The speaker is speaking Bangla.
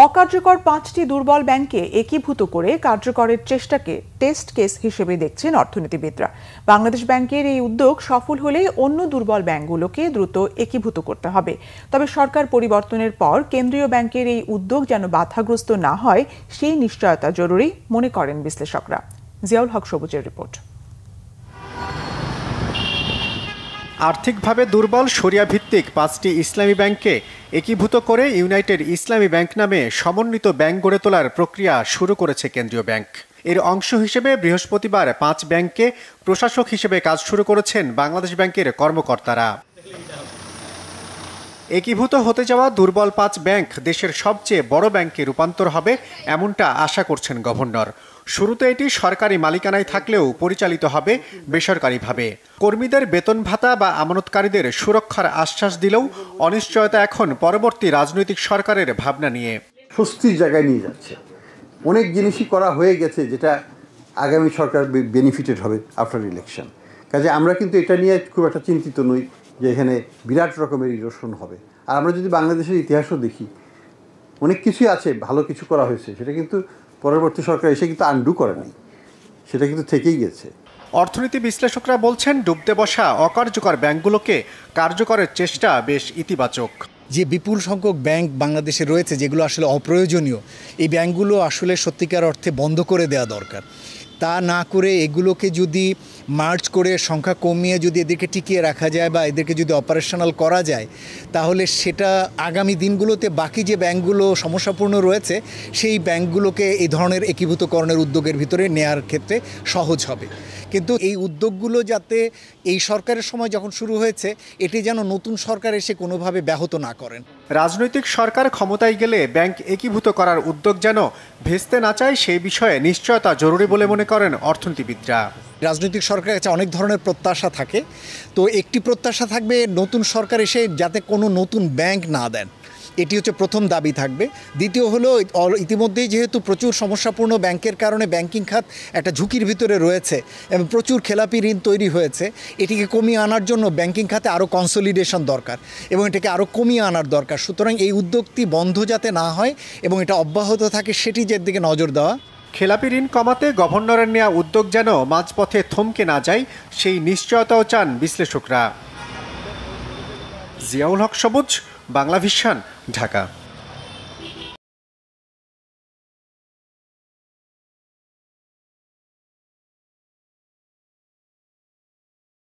অকার্যকর 5টি দুর্বল ব্যাংককে একীভূত করে কার্যকরের চেষ্টাকে টেস্ট কেস হিসেবে দেখছেন অর্থনীতিবিদরা। বাংলাদেশ ব্যাংকের এই উদ্যোগ সফল হলে অন্য দুর্বল ব্যাংকগুলোকে দ্রুত একীভূত করতে হবে। তবে সরকার পরিবর্তনের পর কেন্দ্রীয় ব্যাংকের এই উদ্যোগ যেন বাধাগ্রস্ত না হয় সেই নিশ্চয়তা জরুরি মনে করেন বিশ্লেষকরা। জিয়াউল হক সবুজের রিপোর্ট। আর্থিকভাবে দুর্বল শরিয়া ভিত্তিক 5টি ইসলামী ব্যাংককে একীভূত করে ইউনাইটেড ইসলামী ব্যাংক নামে সমন্বিত ব্যাংক গড়ে তোলার প্রক্রিয়া শুরু করেছে কেন্দ্রীয় ব্যাংক। এর অংশ হিসেবে বৃহস্পতিবার 5 ব্যাংকে প্রশাসক হিসেবে কাজ শুরু করেছেন বাংলাদেশ ব্যাংকের কর্মকর্তারা। একীভূত হতে যাওয়া দুর্বল 5 ব্যাংক দেশের সবচেয়ে বড় ব্যাংকে রূপান্তর হবে এমনটা আশা করছেন গভর্নর। শুরুতে এটি সরকারি মালিকানায় থাকলেও পরিচালিত হবে বেসরকারিভাবে। কর্মীদের বেতন ভাতা বা আমানতকারীদের সুরক্ষার আশ্বাস দিলেও অনিশ্চয়তা এখন পরবর্তী রাজনৈতিক সরকারের ভাবনা নিয়ে। স্বস্তির জায়গায় নিয়ে যাচ্ছে। অনেক জিনিসই করা হয়ে গেছে যেটা আগামী সরকার বেনিফিটেড হবে আফটার ইলেকশন। কাজে আমরা কিন্তু এটা নিয়ে খুব একটা চিন্তিত নই যে এখানে বিরাট রকমের ইরোশন হবে। আর আমরা যদি বাংলাদেশের ইতিহাসও দেখি, অনেক কিছুই আছে ভালো কিছু করা হয়েছে, সেটা কিন্তু পরবর্তী সরকার এসে কিন্তু আনডু করেনি, সেটা কিন্তু থেকেই গেছে। অর্থনীতি বিশ্লেষকরা বলছেন ডুবতে বসা অকার্যকর ব্যাংকগুলোকে কার্যকরের চেষ্টা বেশ ইতিবাচক। যে বিপুল সংখ্যক ব্যাংক বাংলাদেশে রয়েছে যেগুলো আসলে অপ্রয়োজনীয়, এই ব্যাংকগুলো আসলে সত্যিকার অর্থে বন্ধ করে দেওয়া দরকার। তা না করে এগুলোকে যদি মার্জ করে সংখ্যা কমিয়ে যদি এদেরকে টিকিয়ে রাখা যায় বা এদেরকে যদি অপারেশনাল করা যায়, তাহলে সেটা আগামী দিনগুলোতে বাকি যে ব্যাংকগুলো সমস্যাপূর্ণ রয়েছে সেই ব্যাংকগুলোকে এই ধরনের একীভূতকরণের উদ্যোগের ভিতরে নেয়ার ক্ষেত্রে সহজ হবে। কিন্তু এই উদ্যোগগুলো যাতে এই সরকারের সময় যখন শুরু হয়েছে এটি যেন নতুন সরকার এসে কোনোভাবে ব্যাহত না করেন। রাজনৈতিক সরকার ক্ষমতায় গেলে ব্যাংক একীভূত করার উদ্যোগ যেন ভেস্তে না চায় সেই বিষয়ে নিশ্চয়তা জরুরি বলে মনে করেন অর্থনীতিবিদরা। রাজনৈতিক সরকারের কাছে অনেক ধরনের প্রত্যাশা থাকে, তো একটি প্রত্যাশা থাকবে নতুন সরকার এসে যাতে কোনো নতুন ব্যাংক না দেন, এটি হচ্ছে প্রথম দাবি থাকবে। দ্বিতীয় হলো ইতিমধ্যেই যেহেতু প্রচুর সমস্যাপূর্ণ ব্যাংকের কারণে ব্যাংকিং খাত একটা ঝুঁকির ভিতরে রয়েছে এবং প্রচুর খেলাপি ঋণ তৈরি হয়েছে, এটিকে কমিয়ে আনার জন্য ব্যাংকিং খাতে আরও কনসলিডেশন দরকার এবং এটাকে আরও কমিয়ে আনার দরকার। সুতরাং এই উদ্যোগটি বন্ধ যাতে না হয় এবং এটা অব্যাহত থাকে সেটি যে দিকে নজর দেওয়া। খেলাপি ঋণ কমাতে গভর্নরের নেওয়া উদ্যোগ যেন মাঝপথে থমকে না যায় সেই নিশ্চয়তাও চান বিশ্লেষকরা। জিয়াউল হক সবুজ, বাংলা ভিশন, ঢাকা।